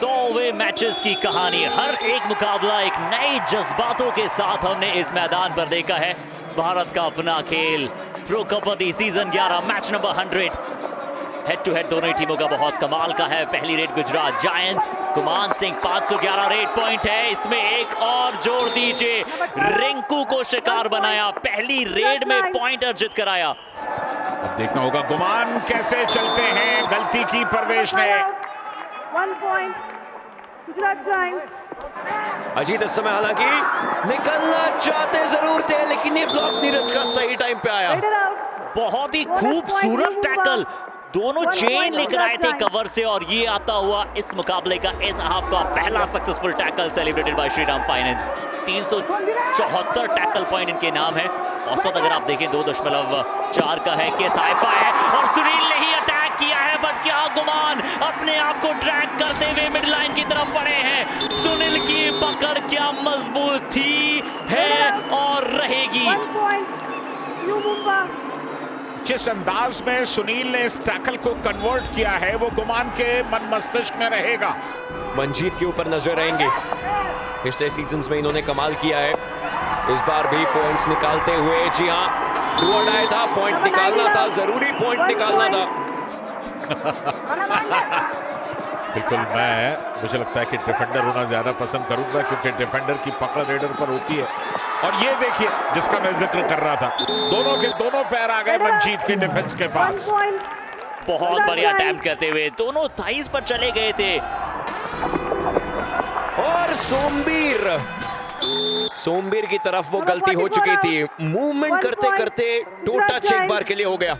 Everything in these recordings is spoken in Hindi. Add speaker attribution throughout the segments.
Speaker 1: 100वें मैचेस की कहानी, हर एक मुकाबला एक नए जज्बातों के साथ हमने इस मैदान पर देखा है। भारत का अपना खेल, pro kabaddi season 11 match number 100। Head to head दोनों ही टीमों का बहुत कमाल का है। पहली raid Gujarat Giants, Guman Singh 511 raid point है। इसमें एक और जोड़ दीजिए, रिंकू को शिकार बनाया, पहली रेड में पॉइंट अर्जित कराया।
Speaker 2: अब देखना होगा गुमान कैसे चलते हैं, गलती की परवेश ने।
Speaker 3: 1 पॉइंट गुजरात जायंट्स।
Speaker 4: अजीत इस समय हालांकि निकलना चाहते जरूर थे, लेकिन ये ब्लॉक नीरज का सही टाइम पे आया।
Speaker 1: बहुत ही खूबसूरत टैकल, दोनों चेन लेकर आए थे कवर से, और ये आता हुआ इस मुकाबले का इस हाफ का पहला successful tackle celebrated by Shriram finance. 374 tackle point इनके नाम है। औसत अगर आप देखें 2.4 का है। के साइफा है और सुनील ने ही अटैक किया है, बट क्या गुमान अपने आप को ट्रैक करते हुए मिड लाइन की तरफ बढ़े हैं। सुनील की पकड़ क्या मजबूत थी, है और रहेगी।
Speaker 3: 1 पॉइंट यू मुंबा।
Speaker 2: जिस अंदाज में सुनील ने इस टैकल को कन्वर्ट किया है, वो गुमान के मन मस्तिष्क में रहेगा।
Speaker 4: मंजीत के ऊपर नजर रहेंगे। पिछले सीजन्स में इन्होंने कमाल किया है, इस बार भी पॉइंट्स निकालते हुए। जी हाँ, डू और डाई था, पॉइंट निकालना था, जरूरी पॉइंट निकालना था।
Speaker 2: बिल्कुल, मुझे लगता है कि डिफेंडर होना ज्यादा पसंद करूंगा, क्योंकि डिफेंडर की पकड़ रेडर पर होती है। और ये देखिए जिसका मैं जिक्र कर रहा था, दोनों के दोनों पैर आ गए मंजीत के डिफेंस के पास।
Speaker 1: बहुत बढ़िया अटैम्प्ट करते हुए दोनों थाइस पर चले गए थे।
Speaker 4: और सोमबीर की तरफ वो गलती हो चुकी थी, मूवमेंट करते करते टो टच एक बार के लिए हो गया।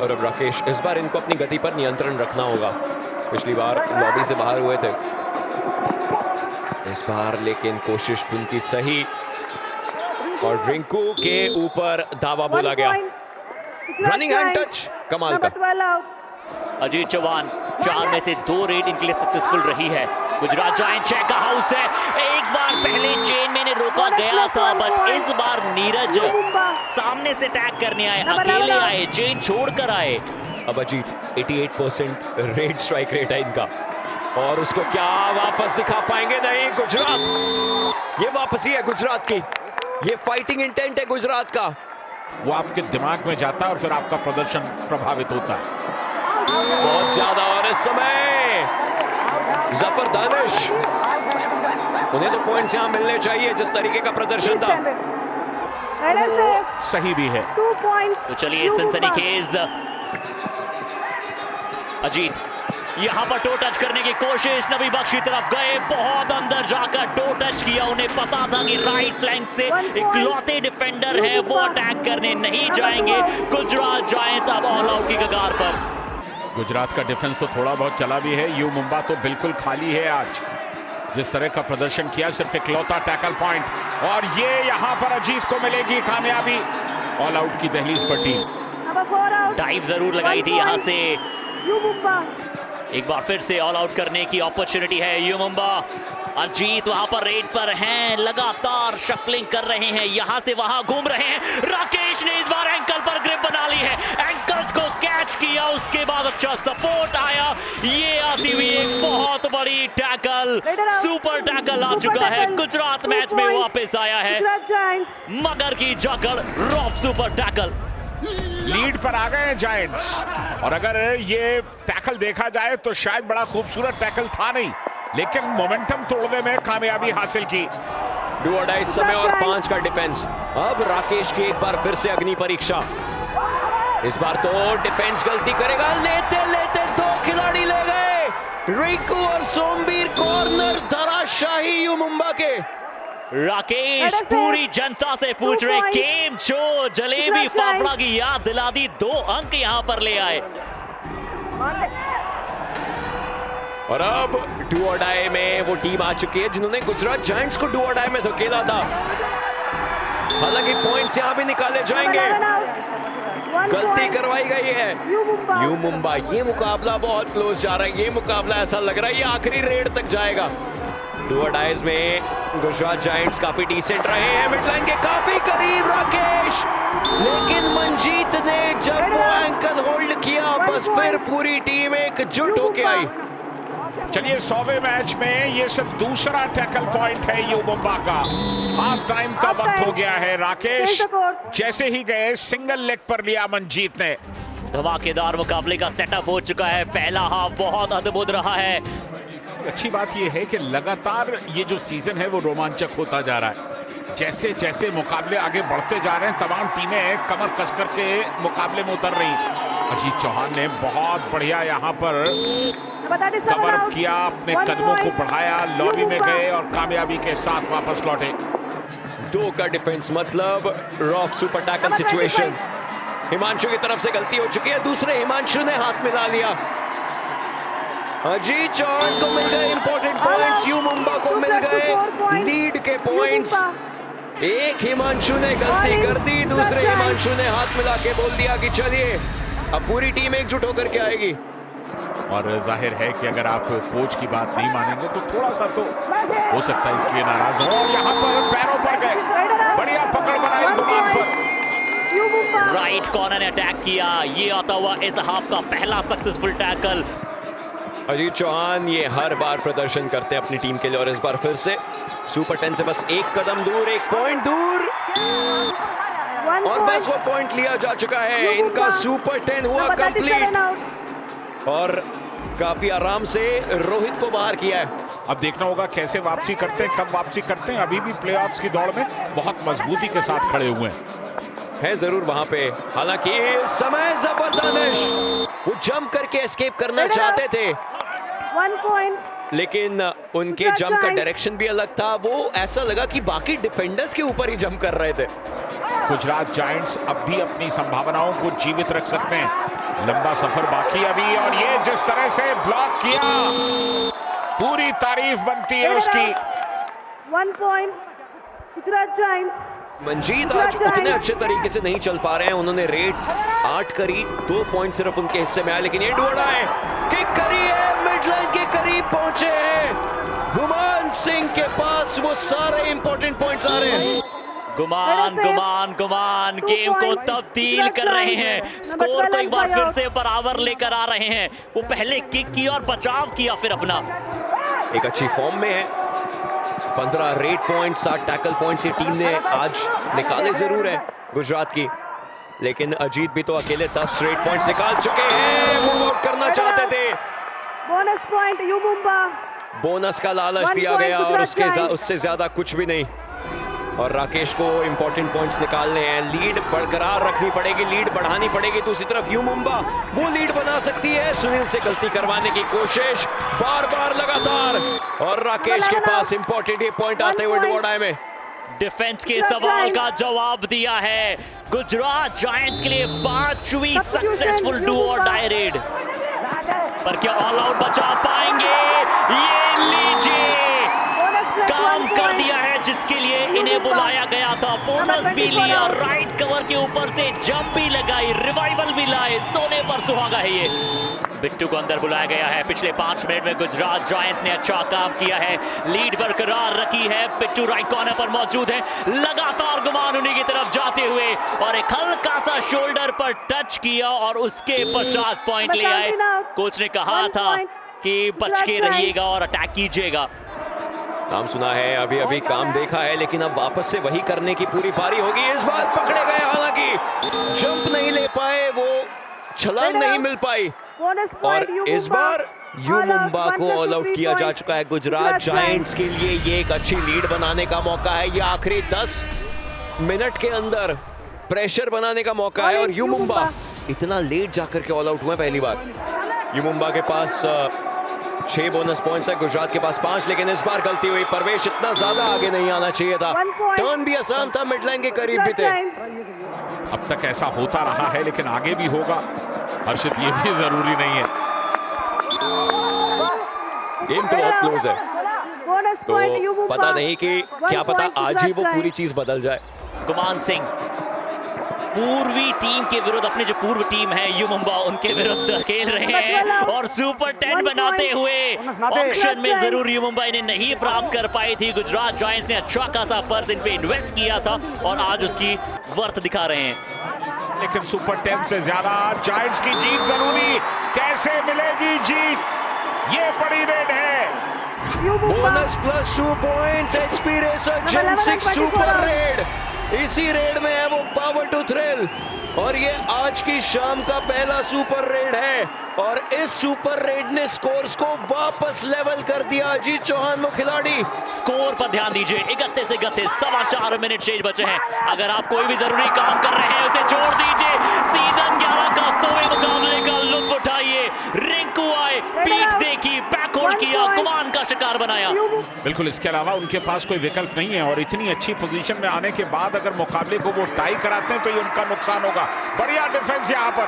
Speaker 4: और अब राकेश, इस बार इनको अपनी गति पर नियंत्रण रखना होगा। पिछली बार लॉबी से बाहर हुए थे, इस बार लेकिन कोशिश उनकी सही। और रिंकू के ऊपर दावा बोला गया, रनिंग हैंड टच, कमाल का।
Speaker 1: अजीत चौहान 4 में से 2 रेड इनके लिए सक्सेसफुल रही है। गुजरात जायंट चेक का हाउस है, एक बार पहले चेन में रोका गया था, बट इस बार नीरज सामने से टैग करने आए, अकेले आए, चेन छोड़कर आए।
Speaker 4: अब अजीत 88% रेड स्ट्राइक रेट है इनका, और उसको क्या वापस दिखा पाएंगे? नहीं, गुजरात, ये वापसी है गुजरात की, ये फाइटिंग इंटेंट है गुजरात का।
Speaker 2: वो आपके दिमाग में जाता है और फिर आपका प्रदर्शन प्रभावित होता है
Speaker 4: बहुत ज्यादा। और इस समय जफर दानिश, उन्हें तो पॉइंट्स यहां मिलने चाहिए जिस तरीके का प्रदर्शन था।
Speaker 2: सही भी है।
Speaker 3: 2 पॉइंट्स।
Speaker 1: तो चलिए सनसनीखेज अजीत यहां पर टो टच करने की कोशिश, नबी बख्श की तरफ गए, बहुत अंदर जाकर टो टच किया। उन्हें पता था कि राइट फ्लैंक से इकलौते डिफेंडर है, वो अटैक करने नहीं जाएंगे। गुजरात जायंट्स अब ऑल आउट की कगार पर।
Speaker 2: गुजरात का डिफेंस तो थोड़ा बहुत चला भी है, यू मुंबा तो बिल्कुल खाली है आज। जिस तरह का प्रदर्शन किया, सिर्फ इकलौता टैकल पॉइंट, और ये यहां पर अजीत को मिलेगी कामयाबी। ऑल आउट की दहलीज पर टीम।
Speaker 1: डाइव जरूर लगाई थी यहां से,
Speaker 3: यू मुंबा।
Speaker 1: एक बार फिर से ऑल आउट करने की अपॉर्चुनिटी है यू मुंबा। अजीत वहां पर रेड पर हैं, लगातार शफलिंग कर रहे हैं, यहां से वहां घूम रहे हैं। राकेश ने इस बार एंकल पर ग्रिप बना ली है, एंकल्स को कैच किया, उसके बाद अच्छा सपोर्ट आया। ये आती हुई एक बहुत बड़ी टैकल, सुपर टैकल आ चुका है। गुजरात मैच में वापस आया है, मगर की जकड़, रॉप सुपर टैकल।
Speaker 2: लीड पर आ गए जायंट्स, और अगर ये टैकल देखा जाए तो शायद बड़ा खूबसूरत टैकल था नहीं, लेकिन मोमेंटम तोड़ने में कामयाबी हासिल की।
Speaker 4: डू और डाई इस समय, और 5 का डिफेंस। अब राकेश की एक बार फिर से अग्नि परीक्षा, इस बार तो डिफेंस गलती करेगा। लेते लेते 2 खिलाड़ी ले गए, रिंकू और सोमबीर। कॉर्नर धराशाही यू मुंबा के।
Speaker 1: राकेश पूरी जनता से पूछ रहे, गेम शो, जलेबी फाफड़ा की याद दिला दी, 2 अंक यहां पर ले आए।
Speaker 4: और अब डू और डाई में वो टीम आ चुकी है जिन्होंने गुजरात जायंट्स को डू और डाई में धकेला था। हालांकि पॉइंट्स यहां भी निकाले जाएंगे, गलती करवाई गई है यू मुंबा। ये मुकाबला बहुत क्लोज जा रहा है, ये मुकाबला ऐसा लग रहा है ये आखिरी रेड तक जाएगा। डू और डाइज में गुजरात जायंट्स काफी डिसेंट रहे हैं, मिडलाइन के काफी करीब राकेश, लेकिन मंजीत ने जब वो एंकल होल्ड किया, बस फिर पूरी टीम एकजुट होके आई।
Speaker 2: चलिए 100वें मैच में ये सिर्फ दूसरा टैकल पॉइंट है यू मुंबा का। हाफ टाइम का वक्त हो गया है। राकेश जैसे ही गए सिंगल लेग पर लिया मनजीत ने।
Speaker 1: धमाकेदार मुकाबले का सेटअप हो चुका है। पहला हाफ बहुत अद्भुत रहा है।
Speaker 2: अच्छी बात यह है कि लगातार ये जो सीजन है वो रोमांचक होता जा रहा है। जैसे जैसे मुकाबले आगे बढ़ते जा रहे हैं तमाम टीमें कमर कस करके मुकाबले में उतर रही। अजीत चौहान ने बहुत बढ़िया यहाँ पर कवर किया, अपने कदमों को बढ़ाया, लॉबी में गए और कामयाबी के साथ वापस लौटे।
Speaker 4: 2 का डिफेंस मतलब rock super tackle situation. Himanshu की तरफ से गलती हो चुकी है, दूसरे हिमांशु ने हाथ मिला लिया। अजीत चौहान को मिल गए इंपॉर्टेंट पॉइंट्स, यू मुंबा को मिल गए लीड के पॉइंट्स। एक हिमांशु ने गलती कर दी, दूसरे हिमांशु ने हाथ मिला के बोल दिया कि चलिए अब पूरी टीम एकजुट होकर के आएगी।
Speaker 2: और जाहिर है कि अगर आप कोच की बात नहीं मानेंगे तो थोड़ा सा तो हो सकता है इसलिए नाराज हो। यहाँ पर पैरों पर गए, बढ़िया पकड़ बनाई गुमान पर।
Speaker 1: राइट कॉर्नर ने अटैक किया। ये आता हुआ इस हाफ का पहला सक्सेसफुल टैकल।
Speaker 4: अजीत चौहान ये हर बार प्रदर्शन करते हैं अपनी टीम के लिए और इस बार फिर से सुपर 10 से बस एक कदम दूर, एक पॉइंट दूर और बस वो पॉइंट लिया जा चुका है। इनका सुपर 10 हुआ कंप्लीट और काफी आराम से रोहित को बाहर किया है।
Speaker 2: अब देखना होगा कैसे वापसी करते हैं, कब वापसी करते हैं। अभी भी प्लेऑफ्स की दौड़ में बहुत मजबूती के साथ खड़े हुए
Speaker 4: हैं जरूर वहां पे। हालांकि इस समय जबरदस्त वो जंप करके एस्केप करना चाहते थे
Speaker 3: 1 पॉइंट,
Speaker 4: लेकिन उनके जंप का डायरेक्शन भी अलग था। वो ऐसा लगा कि बाकी डिफेंडर्स के ऊपर ही जंप कर रहे थे।
Speaker 2: गुजरात जायंट्स अब भी अपनी संभावनाओं को जीवित रख सकते हैं। लंबा सफर बाकी अभी और ये जिस तरह से ब्लॉक किया पूरी तारीफ बनती है उसकी।
Speaker 3: 1 पॉइंट गुजरात जायंट्स।
Speaker 4: मंजीत आज उतने अच्छे तरीके से नहीं चल पा रहे हैं। उन्होंने रेड्स 8 करी, 2 पॉइंट सिर्फ उनके हिस्से में आए, लेकिन ये डोड़ा है, किक करी है, मिडलाइन के करीब पहुंचे हैं। गुमान सिंह के पास वो सारे इंपॉर्टेंट पॉइंट्स आ रहे हैं।
Speaker 1: गुमान गेम को तब्दील कर रहे हैं। स्कोर को एक बार फिर से बराबर लेकर आ रहे हैं। वो पहले किक किया और बचाव किया फिर अपना।
Speaker 4: एक अच्छी फॉर्म में है। 15 रेड पॉइंट्स, 7 टैकल पॉइंट्स ये टीम ने आज निकाले जरूर है गुजरात की, लेकिन अजीत भी तो अकेले 10 रेड पॉइंट्स निकाल चुके हैं। मूव आउट करना चाहते थे।
Speaker 3: Bonus point you Mumba.
Speaker 4: Bonus का लालच दिया गया और उससे ज्यादा कुछ भी नहीं। और राकेश को इंपॉर्टेंट पॉइंट्स निकालने हैं। लीड बरकरार रखनी पड़ेगी, लीड बढ़ानी पड़ेगी। दूसरी तरफ यू मुंबा वो लीड बना सकती है। सुनील से गलती करवाने की कोशिश बार बार लगातार और राकेश के पास इंपॉर्टेंट ये पॉइंट आते हुए डुओडाई में
Speaker 1: डिफेंस के सवाल का जवाब दिया है गुजरात जायंट्स के लिए 5वीं सक्सेसफुल डू और डाई रेड। पर क्या ऑल आउट बचा पाएंगे? ये लीजिए काम कर दिया है जिसके लिए इन्हें बुलाया गया था। बोनस भी लिया, राइट कवर के ऊपर से जंप भी लगाई, रिवाइवल भी लाए। सोने पर सुहागा है ये। बिट्टू को अंदर बुलाया गया है। पिछले 5 मिनट में गुजरात जायंट्स ने अच्छा काम किया है, लीड बरकरार रखी है। बिट्टू राइट कॉर्नर पर मौजूद है, लगातार गुमान उन्हीं की तरफ जाते हुए और एक हल्का सा शोल्डर पर टच किया और उसके पश्चात पॉइंट ले आए। कोच ने कहा था कि बच के रहिएगा और अटैक कीजिएगा।
Speaker 4: काम सुना है, अभी अभी काम देखा है, लेकिन अब वापस से वही करने की पूरी पारी होगी। इस बार पकड़े गए, हालांकि जंप नहीं ले पाए, वो छलांग नहीं मिल पाई और इस बार यू मुंबा को ऑल आउट किया जा चुका है। गुजरात जायंट्स के लिए ये एक अच्छी लीड बनाने का मौका है। ये आखिरी 10 मिनट के अंदर प्रेशर बनाने का मौका है और यू मुंबा इतना लेट जाकर के ऑल आउट हुआ पहली बार। यू मुंबा के पास 6 बोनस पॉइंट्स है, गुजरात के पास 5, लेकिन इस बार गलती हुई। परवेश इतना ज्यादा आगे नहीं आना चाहिए था। टर्न भी आसान था, मिडलाइन के करीब भी थे।
Speaker 2: अब तक ऐसा होता रहा है लेकिन आगे भी होगा हर्षित, ये भी जरूरी नहीं है।
Speaker 4: गेम तो बहुत क्लोज है, तो पता नहीं कि क्या पता आज ही वो पूरी चीज बदल जाए।
Speaker 1: गुमान सिंह पूर्वी टीम के विरुद्ध, अपनी जो पूर्व टीम है यू मुंबा, उनके विरुद्ध खेल रहे हैं और सुपर 10 बनाते हुए ऑक्शन में जरूर यू मुंबा इन्हें नहीं प्राप्त कर पाई थी। गुजरात जायंट्स ने अच्छा खासा पर्स इन पे इन्वेस्ट किया था और आज उसकी वर्थ दिखा रहे हैं।
Speaker 2: लेकिन सुपर 10 से ज्यादा जायंट्स की जीत जरूरी। कैसे मिलेगी जीत? ये बड़ी रेड है।
Speaker 3: U Mumba
Speaker 4: bonus plus 2 points, एचपी रेसर जेन
Speaker 3: 11
Speaker 4: 6
Speaker 3: and 24
Speaker 4: सुपर
Speaker 3: out.
Speaker 4: रेड। इसी रेड में है वो पावर टू थ्रिल, और ये आज की शाम का पहला सुपर रेड है, और इस सुपर रेड ने स्कोर्स को वापस लेवल कर दिया। अजीत चौहान वो खिलाड़ी।
Speaker 1: स्कोर पर ध्यान दीजिए, 31 सवा 4 मिनट शेष बचे हैं। अगर आप कोई भी जरूरी काम कर रहे हैं उसे छोड़ दीजिए। सीजन 11 का 100वें मुकाबले का लुत्फ उठाइए। रिंकू आए, पीठ देखी, बैक होल्ड किया, कमान का शिकार बनाया।
Speaker 2: बिल्कुल, इसके अलावा उनके पास कोई विकल्प नहीं है, और इतनी अच्छी पोजीशन में आने के बाद अगर मुकाबले को वो टाई कराते हैं तो ये उनका नुकसान होगा। बढ़िया डिफेंस यहाँ पर।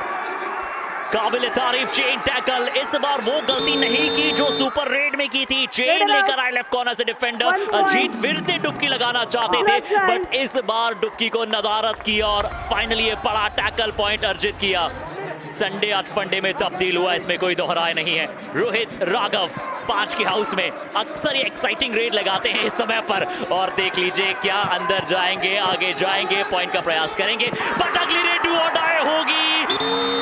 Speaker 1: काबिल तारीफ चेन टैकल। इस बार वो गलती नहीं की जो सुपर रेड में की थी। चेन लेकर आए लेफ्ट कॉर्नर से डिफेंडर। अजीत फिर से डुबकी लगाना चाहते थे, बट इस बार डुबकी को नदारत की और फाइनली ये बड़ा टैकल पॉइंट अर्जित किया। संडे आज फंडे में तब्दील हुआ, इसमें कोई दोहराए नहीं है। रोहित राघव 5 के हाउस में अक्सर ये एक्साइटिंग रेड लगाते हैं इस समय पर, और देख लीजिए क्या अंदर जाएंगे, आगे जाएंगे, पॉइंट का प्रयास करेंगे, बट अगली रेड डू और डाई होगी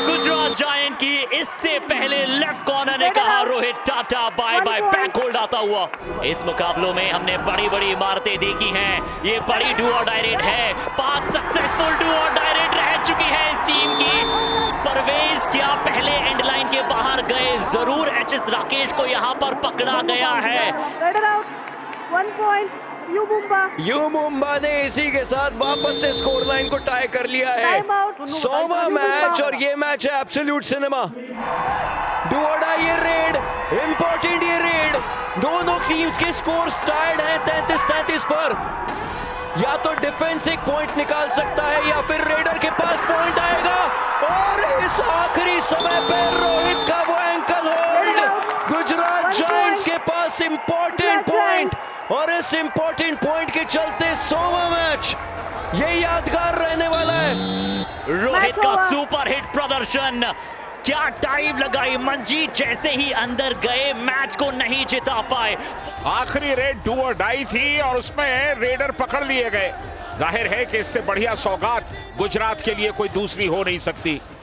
Speaker 1: गुजरात जायंट की। इससे पहले लेफ्ट कॉर्नर ने कहा Rohit tata bye bye, back hold आता हुआ। इस मुकाबलों में हमने बड़ी बड़ी इमारतें देखी हैं, ये बड़ी डू और डाई रेड है। 5 सक्सेसफुल डू और डाई रेड रह चुकी है इस टीम की। परवेज क्या पहले एंड लाइन के बाहर गए? जरूर एचएस राकेश को यहां पर पकड़ा गया है।
Speaker 3: Raider out, 1 point you Mumba.
Speaker 4: You Mumba ने इसी के साथ वापस से स्कोर लाइन को टाई कर लिया है।
Speaker 3: Time out.
Speaker 4: 100वां मैच, और ये मैच है एब्सोल्यूट सिनेमा। डू और डाई ये रेड, इंपॉर्टेंट ये रेड। दोनों टीम्स के स्कोर टाइड हैं 33-33 पर। या तो डिफेंस एक पॉइंट निकाल सकता है, या फिर रेडर के पास पॉइंट आएगा, और इस आखिरी समय पे रोहित का वो एंकल होल्ड। गुजरात जायंट्स के पास इंपॉर्टेंट पॉइंट, और इस इंपॉर्टेंट पॉइंट के चलते 100वां मैच ये यादगार रहने वाला है।
Speaker 1: रोहित का सुपर हिट प्रदर्शन, क्या टाइम लगाई। मंजीत जैसे ही अंदर गए मैच को नहीं जिता पाए।
Speaker 2: आखिरी रेड डू और डाई थी, और उसमें रेडर पकड़ लिए गए। जाहिर है कि इससे बढ़िया सौगात गुजरात के लिए कोई दूसरी हो नहीं सकती।